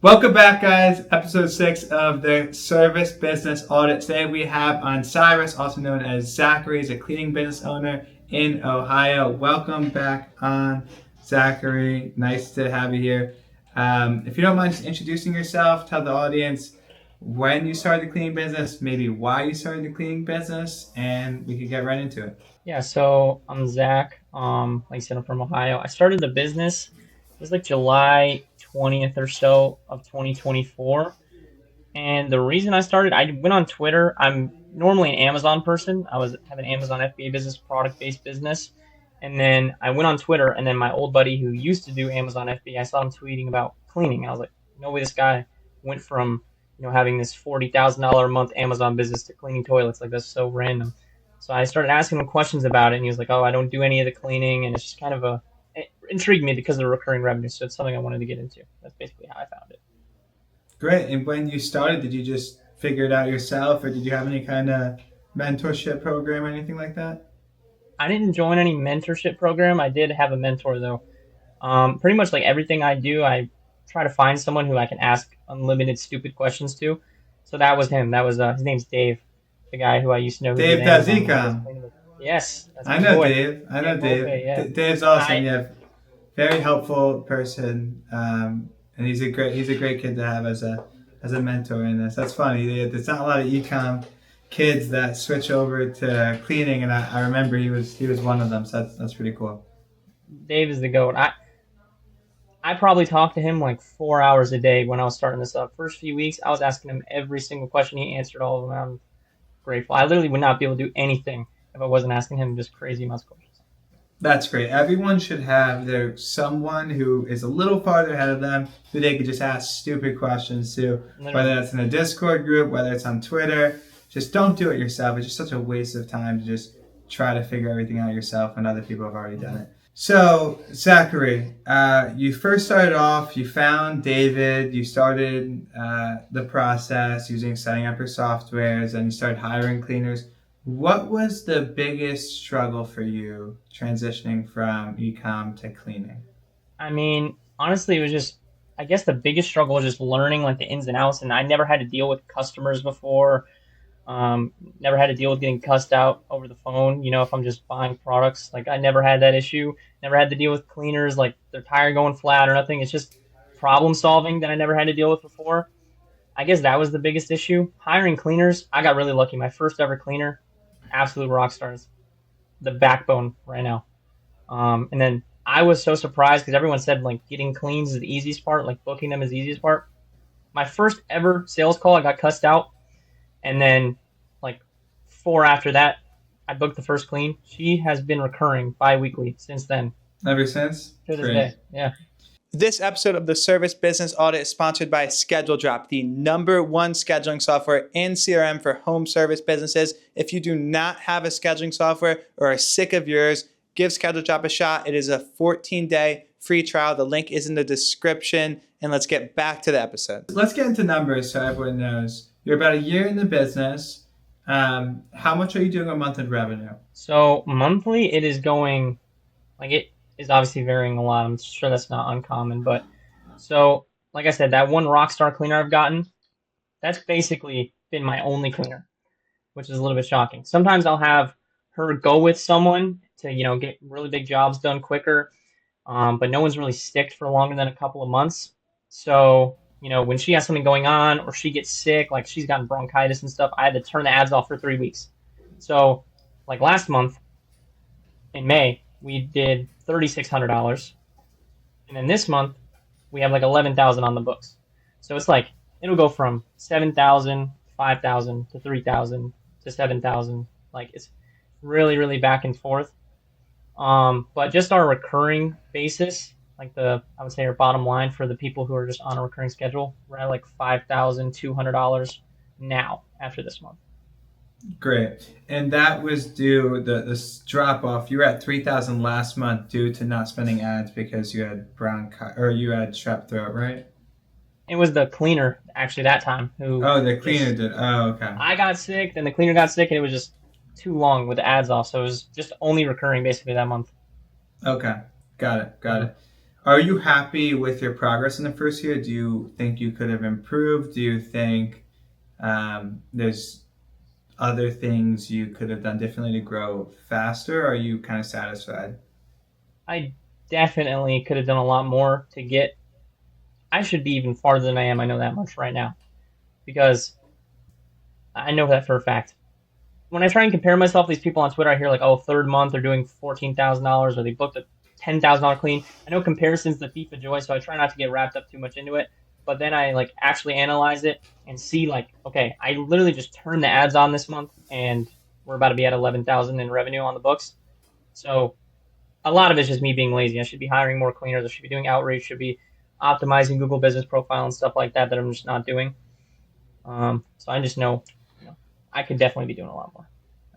Welcome back, guys. Episode 6 of the Service Business Audit. Today we have on Cyrus, also known as Zachary. He's a cleaning business owner in Ohio. Welcome back on, Zachary. Nice to have you here. If you don't mind just introducing yourself, tell the audience when you started the cleaning business, maybe why you started the cleaning business, and we can get right into it. Yeah, so I'm Zach. Like I said, I'm from Ohio. I started the business, it was like July 20th or so of 2024. And the reason I started, I went on Twitter. I'm normally an Amazon person. Have an Amazon FBA business, product-based business. And then I went on Twitter, and then my old buddy who used to do Amazon FBA, I saw him tweeting about cleaning. And I was like, no way this guy went from, having this $40,000 a month Amazon business to cleaning toilets. Like, that's so random. So I started asking him questions about it, and he was like, "Oh, I don't do any of the cleaning," and it's just kind of it intrigued me because of the recurring revenue. So it's something I wanted to get into. That's basically how I found it. Great. And when you started, did you just figure it out yourself, or did you have any kind of mentorship program or anything like that? I didn't join any mentorship program. I did have a mentor though. Pretty much like everything I do, I try to find someone who I can ask unlimited stupid questions to. So that was him. That was his name's Dave, the guy who I used to know who did Dave Amazon when I was Dazicom. cleaning with. Yes, that's I my know boy. Dave. I know Dave Volpe, Dave. yeah. Dave's awesome. I Yeah, very helpful person, and he's a great kid to have as a mentor in this. That's funny. There's not a lot of ecom kids that switch over to cleaning, and I remember he was one of them. So that's pretty cool. Dave is the goat. I probably talked to him like 4 hours a day when I was starting this up. First few weeks, I was asking him every single question. He answered all of them. I'm grateful. I literally would not be able to do anything if I wasn't asking him just crazy amounts of questions. That's great. Everyone should have their someone who is a little farther ahead of them who they could just ask stupid questions to, whether Literally. that's in a Discord group, whether it's on Twitter. Just don't do it yourself. It's just such a waste of time to just try to figure everything out yourself when other people have already done it. So, Zachary, you first started off, you found David, you started the process using setting up your softwares, and you started hiring cleaners. What was the biggest struggle for you transitioning from ecom to cleaning? I mean, honestly, it was just, I guess the biggest struggle was just learning like the ins and outs. And I never had to deal with customers before. Never had to deal with getting cussed out over the phone, if I'm just buying products. Like, I never had that issue. Never had to deal with cleaners, like their tire going flat or nothing. It's just problem solving that I never had to deal with before. I guess that was the biggest issue. Hiring cleaners, I got really lucky. My first ever cleaner, absolute rock stars. The backbone right now. And then I was so surprised because everyone said like getting cleans is the easiest part, like booking them is the easiest part. My first ever sales call, I got cussed out, and then like 4 after that, I booked the first clean. She has been recurring bi-weekly since then Ever since? to this Great. day. Yeah. This episode of the Service Business Audit is sponsored by Schedule Drop, the #1 scheduling software and CRM for home service businesses. If you do not have a scheduling software or are sick of yours, give Schedule Drop a shot. It is a 14-day free trial. The link is in the description. And let's get back to the episode. Let's get into numbers so everyone knows. You're about a year in the business. How much are you doing a month in revenue? So monthly, it is going like it is obviously varying a lot. I'm sure that's not uncommon, but so like I said, that one Rockstar cleaner I've gotten, that's basically been my only cleaner, which is a little bit shocking. Sometimes I'll have her go with someone to, get really big jobs done quicker, but no one's really sticked for longer than a couple of months. So, when she has something going on or she gets sick, like she's gotten bronchitis and stuff, I had to turn the ads off for 3 weeks. So, like last month in May, we did $3,600, and then this month we have like 11,000 on the books. So it's like it'll go from 7,000, 5,000 to 3,000 to 7,000. Like it's really, really back and forth. But just our recurring basis, like I would say our bottom line for the people who are just on a recurring schedule, we're at like $5,200 now after this month. Great. And that was due, the drop off, you were at 3,000 last month due to not spending ads because you had or you had strep throat, right? It was the cleaner actually that time who. Oh, the cleaner did. Oh, okay. I got sick, then the cleaner got sick, and it was just too long with the ads off. So it was just only recurring basically that month. Okay. Got it. Are you happy with your progress in the first year? Do you think you could have improved? Do you think there's other things you could have done differently to grow faster? Or are you kind of satisfied? I definitely could have done a lot more to get. I should be even farther than I am. I know that much right now because I know that for a fact. When I try and compare myself to these people on Twitter, I hear like, oh, third month they're doing $14,000 or they booked a $10,000 clean. I know comparison's the thief of joy, so I try not to get wrapped up too much into it. But then I like actually analyze it and see like, okay, I literally just turned the ads on this month and we're about to be at 11,000 in revenue on the books. So a lot of it's just me being lazy. I should be hiring more cleaners. I should be doing outreach. Should be optimizing Google Business Profile and stuff like that I'm just not doing. So I just know, I could definitely be doing a lot more.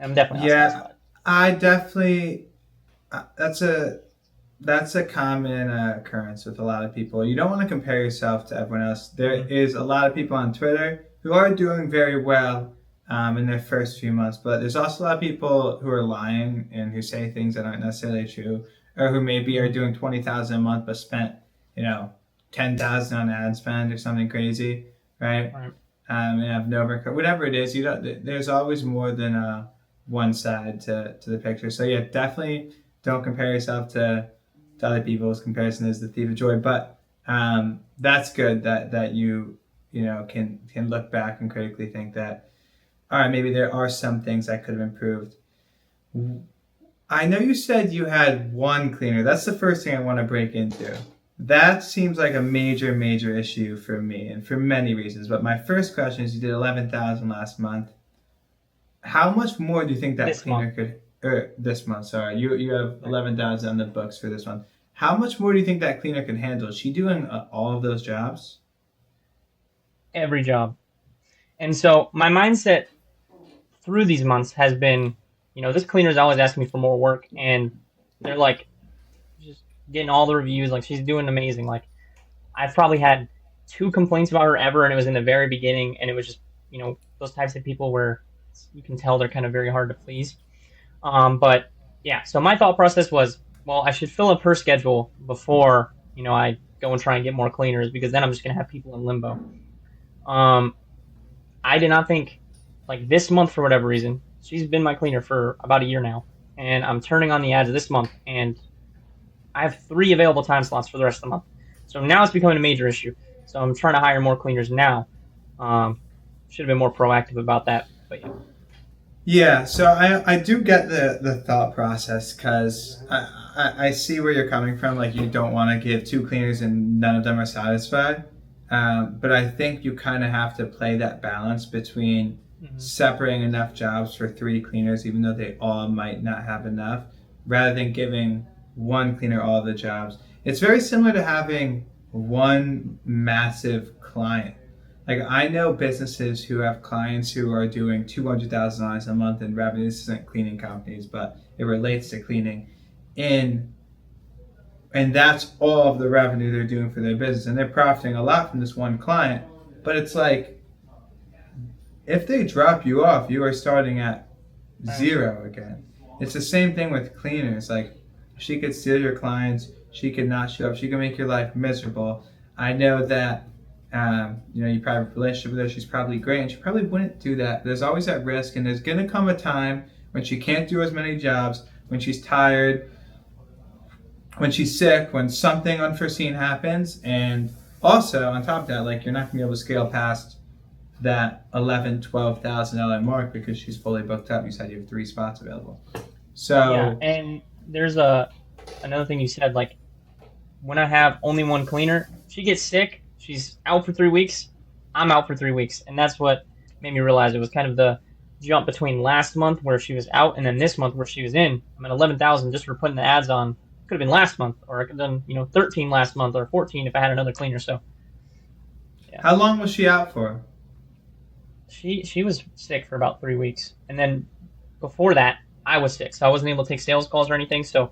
I'm definitely not Yeah, satisfied. I definitely. That's a common occurrence with a lot of people. You don't want to compare yourself to everyone else. There Mm-hmm. is a lot of people on Twitter who are doing very well in their first few months, but there's also a lot of people who are lying and who say things that aren't necessarily true, or who maybe are Mm-hmm. doing 20,000 a month but spent, you know, 10,000 on ad spend or something crazy, right? Right. And have no record, whatever it is. You don't. There's always more than one side to the picture. So yeah, definitely don't compare yourself to other people's. Comparison is the thief of joy. But that's good that you know can look back and critically think that, all right, maybe there are some things that could have improved. I know you said you had one cleaner. That's the first thing I want to break into. That seems like a major issue for me and for many reasons. But my first question is, you did 11,000 last month. How much more do you think that This month. cleaner could, or this month, sorry, you have Right. 11,000 on the books for this month. How much more do you think that cleaner could handle? Is she doing all of those jobs? Every job. And so my mindset through these months has been, this cleaner's always asking me for more work, and they're like just getting all the reviews. Like she's doing amazing. Like I've probably had two complaints about her ever, and it was in the very beginning, and it was just, those types of people where you can tell they're kind of very hard to please. But yeah, so my thought process was, well, I should fill up her schedule before, I go and try and get more cleaners because then I'm just gonna have people in limbo. Um, I did not think like this month for whatever reason. She's been my cleaner for about a year now, and I'm turning on the ads this month, and I have 3 available time slots for the rest of the month. So now it's becoming a major issue. So I'm trying to hire more cleaners now. Um, should have been more proactive about that, but yeah. Yeah, so I do get the thought process because I see where you're coming from. Like, you don't want to give two cleaners and none of them are satisfied. But I think you kind of have to play that balance between Mm-hmm. separating enough jobs for three cleaners, even though they all might not have enough, rather than giving one cleaner all the jobs. It's very similar to having one massive client. Like, I know businesses who have clients who are doing $200,000 a month in revenue. This isn't cleaning companies, but it relates to cleaning. In and that's all of the revenue they're doing for their business, and they're profiting a lot from this one client. But it's like, if they drop you off, you are starting at Right. zero again. It's the same thing with cleaners. Like, she could steal your clients, she could not show up, she could make your life miserable. I know that you probably have a relationship with her. She's probably great, and she probably wouldn't do that. There's always that risk, and there's gonna come a time when she can't do as many jobs, when she's tired, when she's sick, when something unforeseen happens, and also on top of that, like, you're not gonna be able to scale past that 11, $12,000 mark because she's fully booked up. You said you have 3 spots available. Yeah, So and there's another thing you said, like when I have only one cleaner, she gets sick, she's out for 3 weeks, I'm out for 3 weeks, and that's what made me realize it was kind of the jump between last month where she was out and then this month where she was in. I'm at 11,000 just for putting the ads on. Could have been last month, or I could have done 13 last month or 14 if I had another cleaner. So yeah, how long was she out for? she was sick for about 3 weeks, and then before that I was sick, so I wasn't able to take sales calls or anything. So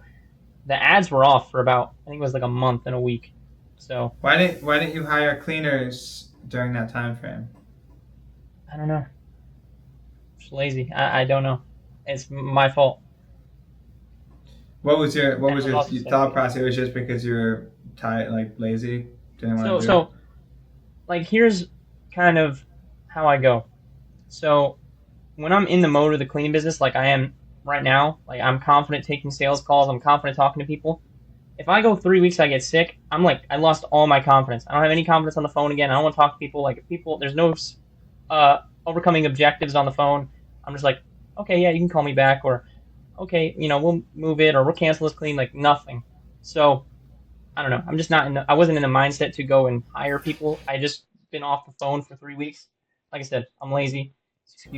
the ads were off for about, I think it was like a month and a week. So Why didn't you hire cleaners during that time frame? I don't know. Just lazy. I don't know. It's my fault. What was your And it was also thought schedule. process? It was just because you were tired, like lazy, didn't want So to do it? so like here's kind of how I go. So when I'm in the mode of the cleaning business, like I am right now, like I'm confident taking sales calls, I'm confident talking to people. If I go 3 weeks, I get sick, I'm like, I lost all my confidence. I don't have any confidence on the phone again. I don't want to talk to people. Like, if people, there's no overcoming objectives on the phone. I'm just like, okay, yeah, you can call me back, or okay, we'll move it, or we'll cancel this clean, like nothing. So I don't know. I'm just not in. I wasn't in the mindset to go and hire people. I just been off the phone for 3 weeks. Like I said, I'm lazy.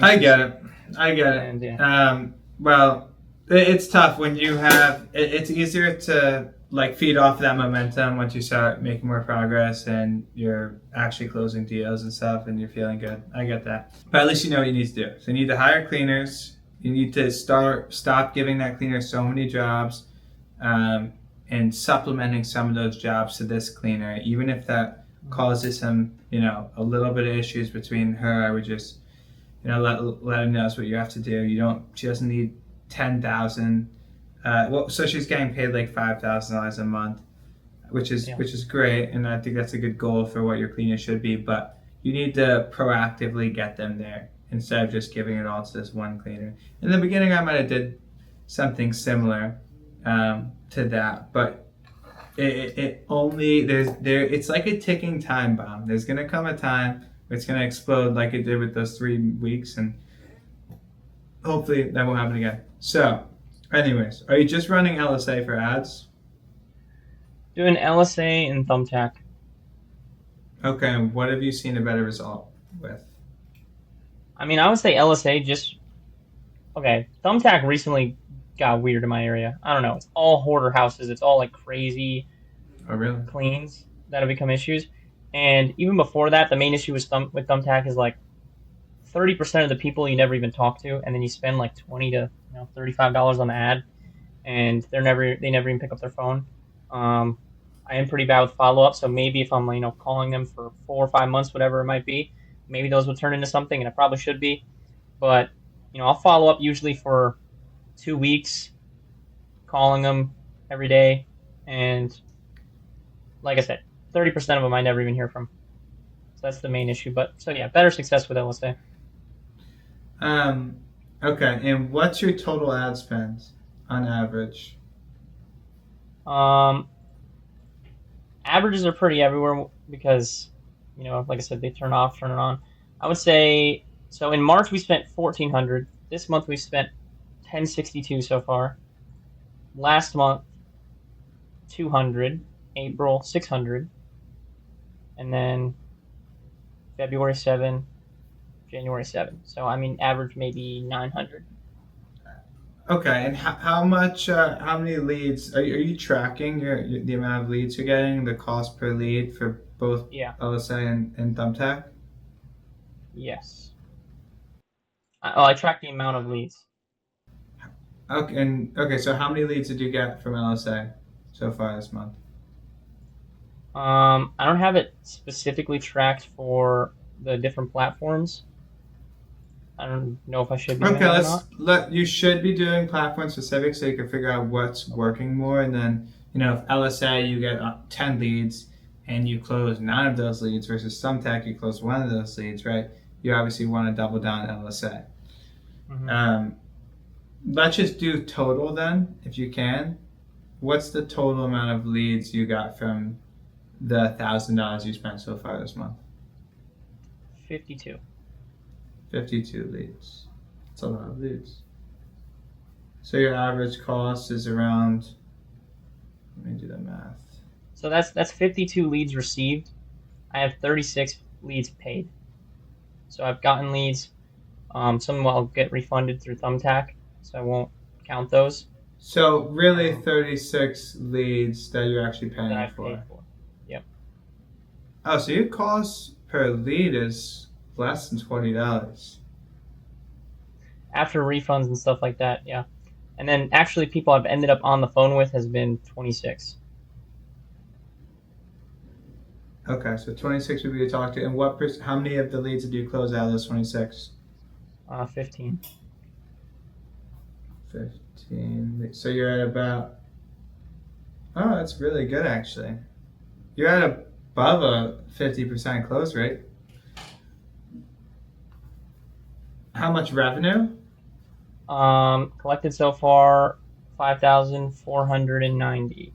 I Excuses, get it. I get and yeah, it. Well, it's tough when you have. It's easier to like feed off that momentum once you start making more progress and you're actually closing deals and stuff, and you're feeling good. I get that. But at least you know what you need to do. So you need to hire cleaners. You need to stop giving that cleaner so many jobs, um, and supplementing some of those jobs to this cleaner, even if that causes him, a little bit of issues between her. I would just let him know that's what you have to do. She doesn't need 10,000. So she's getting paid like $5,000 a month, which is yeah, which is great, and I think that's a good goal for what your cleaner should be. But you need to proactively get them there instead of just giving it all to this one cleaner. In the beginning, I might have did something similar to that, but it only it's like a ticking time bomb. There's gonna come a time where it's gonna explode like it did with those 3 weeks, and hopefully that won't happen again. So, anyways, are you just running LSA for ads? doing LSA and Thumbtack. Okay, what have you seen a better result with? I mean, I would say LSA just okay. Thumbtack recently got weird in my area. I don't know. It's all hoarder houses. It's all like crazy Oh, really? cleans that have become issues. And even before that, the main issue with Thumbtack is like 30% of the people you never even talk to, and then you spend like 20 to $35 on the ad, and they never even pick up their phone. Um, I am pretty bad with follow up, so maybe if I'm calling them for 4 or 5 months, whatever it might be, maybe those would turn into something, and it probably should be. But I'll follow up usually for 2 weeks, calling them every day, and like I said, 30% of them I never even hear from. So that's the main issue. But so yeah, better success with LSA. Um, okay, and what's your total ad spend on average? Um, Averages are pretty everywhere because like I said, they turn off, turn it on. I would say so. In March we spent 1,400. This month we spent 1062 so far. Last month 200. April 600, and then February 7, January 7. So I mean, average maybe 900. Okay, and how many leads are you tracking the amount of leads you're getting, the cost per lead for both Yeah. LSA and Thumbtack? Yes. I track the amount of leads. Okay, so how many leads did you get from LSA so far this month? I don't have it specifically tracked for the different platforms. I don't know if I should be doing Okay, that or not. you should be doing platform specific so you can figure out what's working more, and then if LSA you get 10 leads and you close 9 of those leads versus Thumbtack you close one of those leads, right? You obviously want to double down LSA. Hmm. Um, let's just do total then, if you can. What's the total amount of leads you got from the $1,000 you spent so far this month? 52. 52 leads. That's a lot of leads. So your average cost is around. Let me do the math. So that's 52 leads received. I have 36 leads paid. So I've gotten leads. Some will get refunded through Thumbtack, so I won't count those. So really, Um, 36 leads that you're actually that paying I've paid for. for. Yep. Oh, so your cost per lead is less than $20. After refunds and stuff like that, yeah. And then actually, people I've ended up on the phone with has been 26. Okay, so 26 would be to talk to, and how many of the leads did you close out of those 26? 15. 15. So you're at about. Oh, that's really good actually. You're at above a 50% close rate. How much revenue? Collected so far 5,490.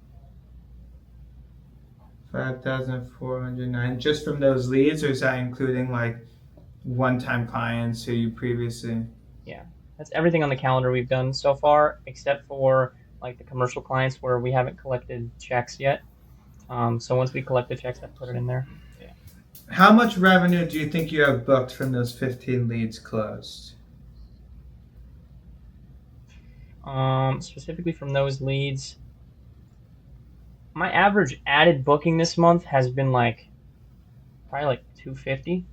5,409 just from those leads, or is that including like one-time clients who you previously? Yeah, that's everything on the calendar we've done so far, except for like the commercial clients where we haven't collected checks yet. So once we collect the checks, I put it in there. Yeah. How much revenue do you think you have booked from those 15 leads closed? Specifically from those leads, my average added booking this month has been like probably like 250.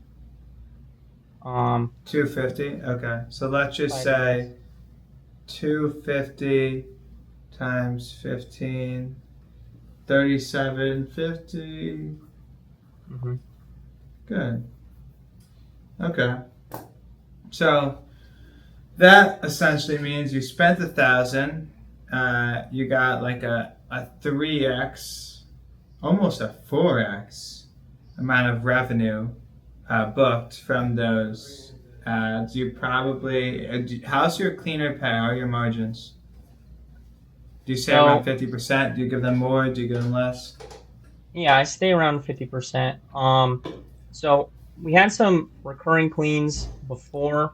250. Okay, so let's just By leads. say 250 times 15, 3750. Hmm. Good. Okay. So that essentially means you spent 1,000. You got like a 3x, almost a 4x amount of revenue booked from those ads. You probably, how's your cleaner pay? How are your margins? Do you say around So 50%? Do you give them more? Do you give them less? yeah, I stay around 50%. So we had some recurring cleans before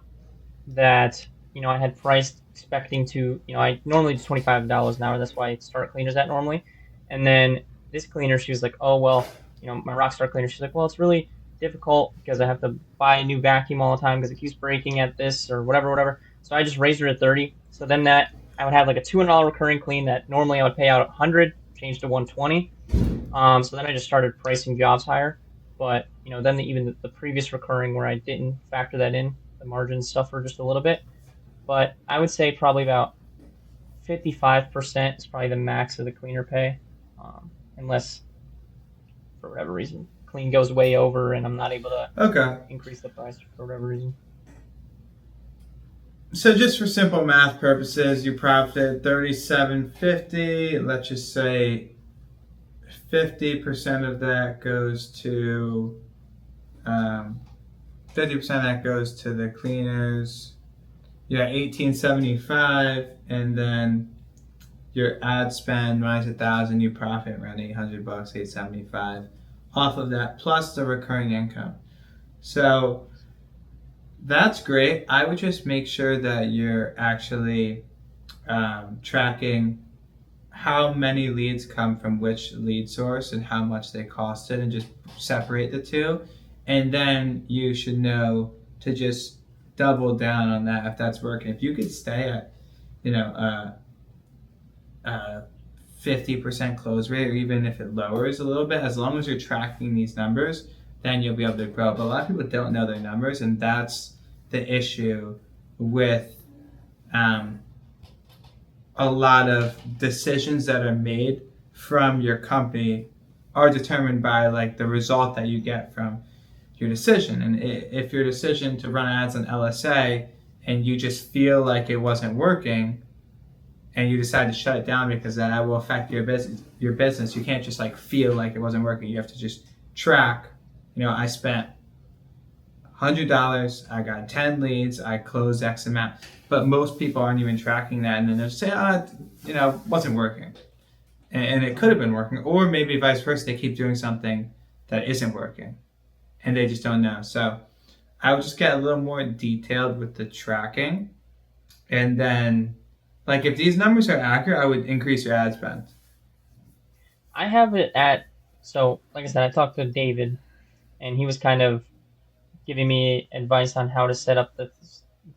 that, I had priced expecting to, I normally do $25 an hour. That's why I start cleaners at normally. And then this cleaner, she was like, oh, well, my Rockstar cleaner, she's like, well, it's really difficult because I have to buy a new vacuum all the time because it keeps breaking at this or whatever, whatever. So I just raised her to 30. So then that I would have like a $200 recurring clean that normally I would pay out 100, changed to 120. So then I just started pricing jobs higher. But, then even the previous recurring where I didn't factor that in, the margins suffer just a little bit. But I would say probably about 55% is probably the max of the cleaner pay, unless for whatever reason clean goes way over and I'm not able to Okay. increase the price for whatever reason. So just for simple math purposes, you profited 3750. Let's just say 50% of that goes to 50% of that goes to the cleaners. Yeah, 1875, and then your ad spend minus 1,000, you profit around $800, 875 off of that, plus the recurring income. So that's great. I would just make sure that you're actually tracking how many leads come from which lead source and how much they costed, and just separate the two. And then you should know to just double down on that if that's working. If you could stay at, you know, 50% close rate, or even if it lowers a little bit, as long as you're tracking these numbers, then you'll be able to grow. But a lot of people don't know their numbers, and that's the issue with a lot of decisions that are made from your company are determined by like the result that you get from your decision. And if your decision to run ads on LSA and you just feel like it wasn't working and you decide to shut it down because that will affect your business, you can't just like feel like it wasn't working. You have to just track, I spent $100, I got 10 leads, I closed X amount. But most people aren't even tracking that, and then they'll say, wasn't working. And it could have been working, or maybe vice versa, they keep doing something that isn't working, and they just don't know. So I would just get a little more detailed with the tracking, and then, like, if these numbers are accurate, I would increase your ad spend. I have it at, so like I said, I talked to David and he was kind of giving me advice on how to set up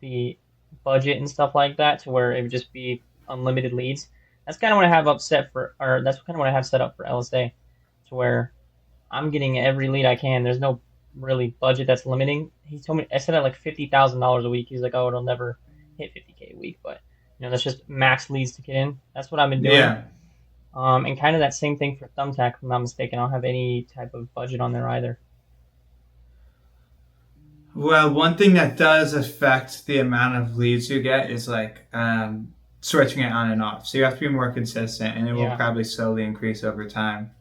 the budget and stuff like that to where it would just be unlimited leads. That's kind of what I have that's kind of what I have set up for LSA, to where I'm getting every lead I can. There's no really budget that's limiting. He told me I set at like $50,000 a week. He's like, oh, it'll never hit 50K a week, but that's just max leads to get in. That's what I've been doing. Yeah. And kind of that same thing for Thumbtack, if I'm not mistaken. I don't have any type of budget on there either. Well, one thing that does affect the amount of leads you get is like switching it on and off. So you have to be more consistent, and it will Yeah, probably slowly increase over time.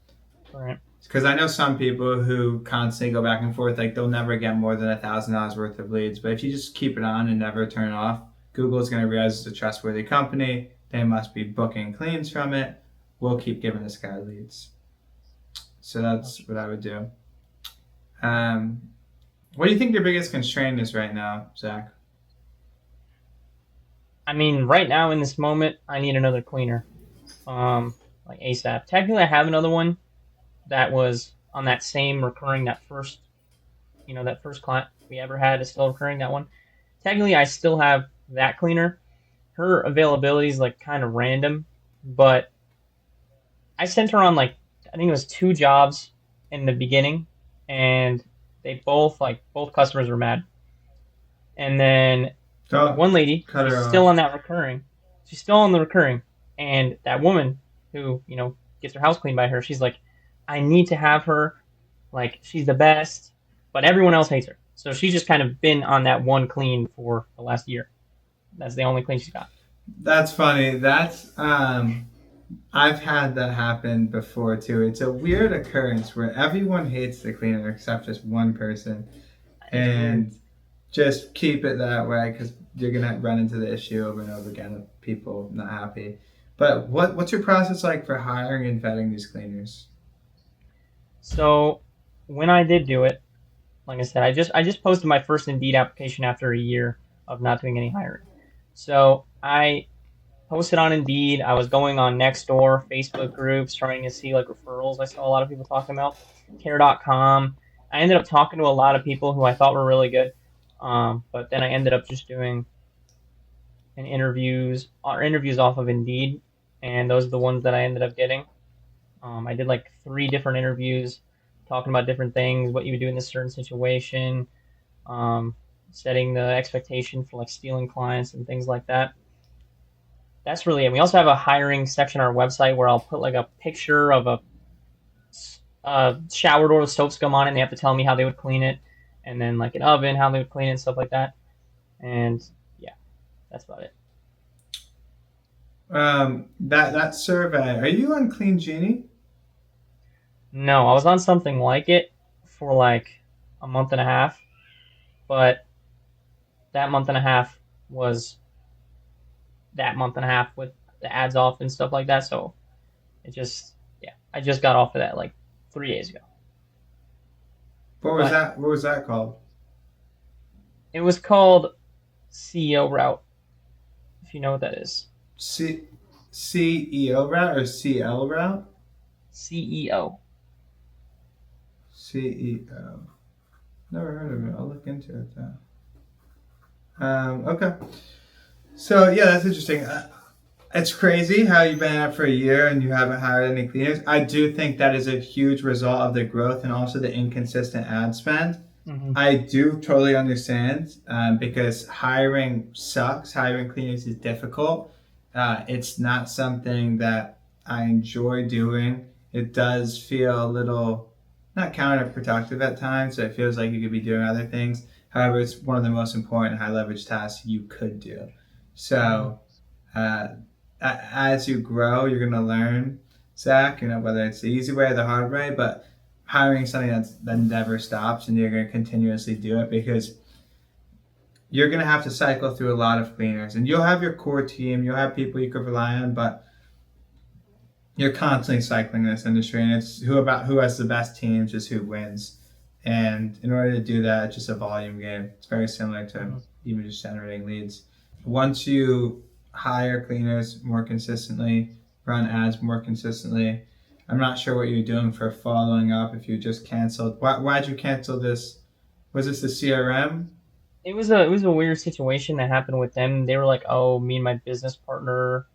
right. Because I know some people who constantly go back and forth, like they'll never get more than $1,000 worth of leads. But if you just keep it on and never turn it off, Google's going to realize it's a trustworthy company. They must be booking cleans from it. We'll keep giving this guy leads. So that's what I would do. What do you think your biggest constraint is right now, Zach? I mean, right now in this moment, I need another cleaner, like ASAP. Technically, I have another one that was on that same recurring, that first client we ever had is still recurring, that one. Technically, I still have that cleaner. Her availability is like kind of random, but I sent her on like, I think it was 2 jobs in the beginning, and they both customers were mad. And then Don't one lady, cut she's her still off. on that recurring. She's still on the recurring. And that woman who, gets her house cleaned by her, she's like, I need to have her. Like, she's the best. But everyone else hates her. So she's just kind of been on that one clean for the last year. That's the only clean she's got. That's funny. I've had that happen before too. It's a weird occurrence where everyone hates the cleaner except just one person. It's weird. And just keep it that way because you're gonna run into the issue over and over again of people not happy. But what's your process like for hiring and vetting these cleaners? So when I did do it, like I said, I just posted my first Indeed application after a year of not doing any hiring. So I posted on Indeed. I was going on Nextdoor, Facebook groups, trying to see like referrals. I saw a lot of people talking about Care.com. I ended up talking to a lot of people who I thought were really good. But then I ended up just doing interviews off of Indeed, and those are the ones that I ended up getting. I did like 3 different interviews talking about different things, what you would do in this certain situation, um, setting the expectation for like stealing clients and things like that. That's really it. We also have a hiring section on our website where I'll put like a picture of a shower door with soap scum on it, and they have to tell me how they would clean it, and then like an oven, how they would clean it, and stuff like that. And yeah, that's about it. That survey. Are you on Clean Genie? No, I was on something like it for like a month and a half, but that month and a half was that month and a half with the ads off and stuff like that. So yeah, I just got off of that like 3 days ago. What was But that? What was that called? it was called CEO route, if you know what that is. C CEO route or CL route? CEO. CEO. Never heard of it. I'll look into it though. Okay. So yeah, that's interesting. It's crazy how you've been out for a year and you haven't hired any cleaners. I do think that is a huge result of the growth and also the inconsistent ad spend. Hmm. I do totally understand because hiring sucks. Hiring cleaners is difficult. It's not something that I enjoy doing. It does feel a little not counterproductive at times. So it feels like you could be doing other things. However, it's one of the most important high leverage tasks you could do. Hmm. So uh, as you grow, you're going to learn, Zach, whether it's the easy way or the hard way, but hiring something that never stops and you're going to continuously do it because you're going to have to cycle through a lot of cleaners and you'll have your core team, you'll have people you could rely on, but you're constantly cycling in this industry and it's who has the best teams is who wins. And in order to do that, it's just a volume game. It's very similar to Hmm. even just generating leads. Once you hire cleaners more consistently, run ads more consistently, I'm not sure what you're doing for following up if you just canceled. Why'd you cancel this? Was this the CRM? It was a weird situation that happened with them. They were like, "Oh, me and my business partner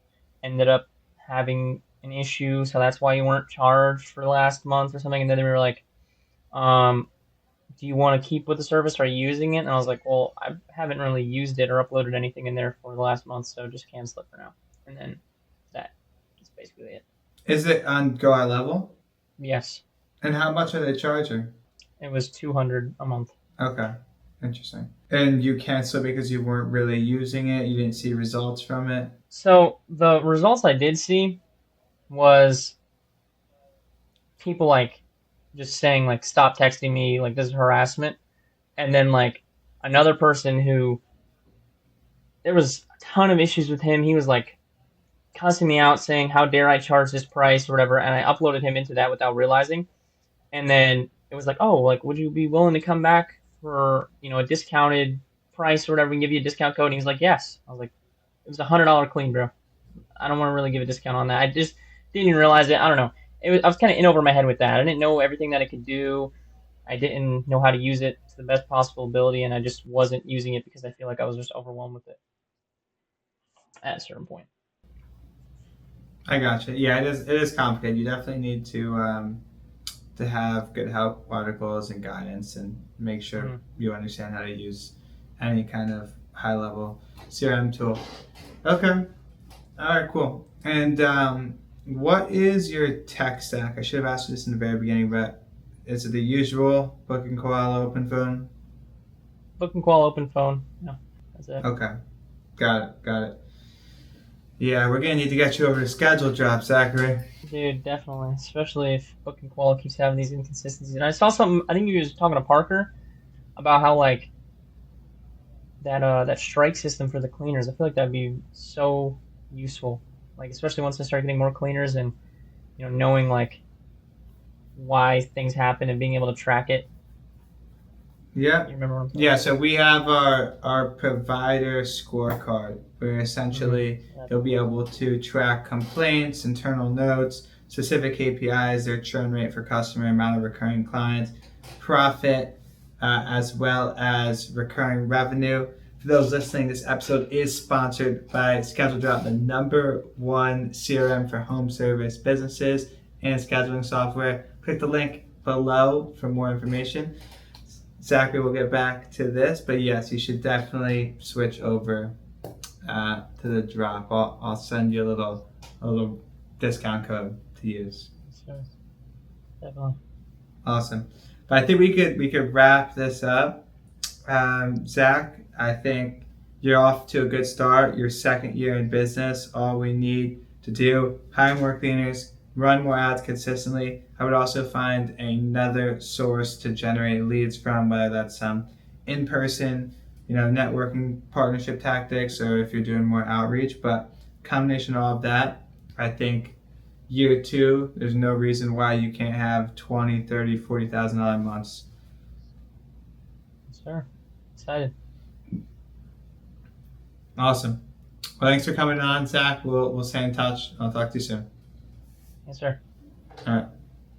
ended up having an issue, so that's why you weren't charged for the last month or something." And then they were like, um, "Do you want to keep with the service? Are you using it?" And I was like, "Well, I haven't really used it or uploaded anything in there for the last month, so just cancel it for now." And then that is basically it. Is it on Go Eye Level? Yes, And how much are they charging? it was 200 a month. Okay, interesting. And you canceled because you weren't really using it. You didn't see results from it. So the results I did see was people like just saying like, stop texting me, like this is harassment. And then like another person who there was a ton of issues with him. He was like cussing me out, saying how dare I charge this price or whatever, and I uploaded him into that without realizing. And then it was like, oh, like would you be willing to come back for a discounted price or whatever and give you a discount code? And he's like, yes. I was like, it was $100 clean, bro. I don't want to really give a discount on that. I just didn't even realize it. I don't know. I was kind of in over my head with that. I didn't know everything that it could do. I didn't know how to use it to the best possible ability, and I just wasn't using it because I feel like I was just overwhelmed with it at a certain point. I gotcha. Yeah, it is complicated. You definitely need to have good help articles and guidance and make sure you understand how to use any kind of high level CRM tool. Okay. All right, cool. And what is your tech stack? I should have asked you this in the very beginning, but is it the usual booking call, open phone? Booking call, open phone. Yeah, that's it. Okay. Got it. Yeah, we're gonna need to get you over to schedule drop, Zachary. Dude, definitely. Especially if booking call keeps having these inconsistencies. And I saw something. I think you was talking to Parker about how like that strike system for the cleaners. I feel like that'd be so useful. Like especially once I start getting more cleaners and knowing like why things happen and being able to track it. Yeah. You remember what I'm talking Yeah, so we have our provider scorecard where essentially you'll be able to track complaints, internal notes, specific KPIs, their churn rate for customer, amount of recurring clients, profit, as well as recurring revenue. For those listening, this episode is sponsored by Schedule Drop, the #1 CRM for home service businesses and scheduling software. Click the link below for more information. Zachary will get back to this, but yes, you should definitely switch over to the drop. I'll send you a little discount code to use. Sure. Definitely. Awesome. But I think we could wrap this up. Zach, I think you're off to a good start. Your second year in business. All we need to do: hire more cleaners, run more ads consistently. I would also find another source to generate leads from, whether that's some in-person, networking partnership tactics, or if you're doing more outreach. But combination of all of that, I think year 2, there's no reason why you can't have $20,000, $30,000, $40,000 months. Sure. Excited. Awesome. Well, thanks for coming on, Zach. We'll stay in touch. I'll talk to you soon. Yes, sir. All right.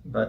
Bye.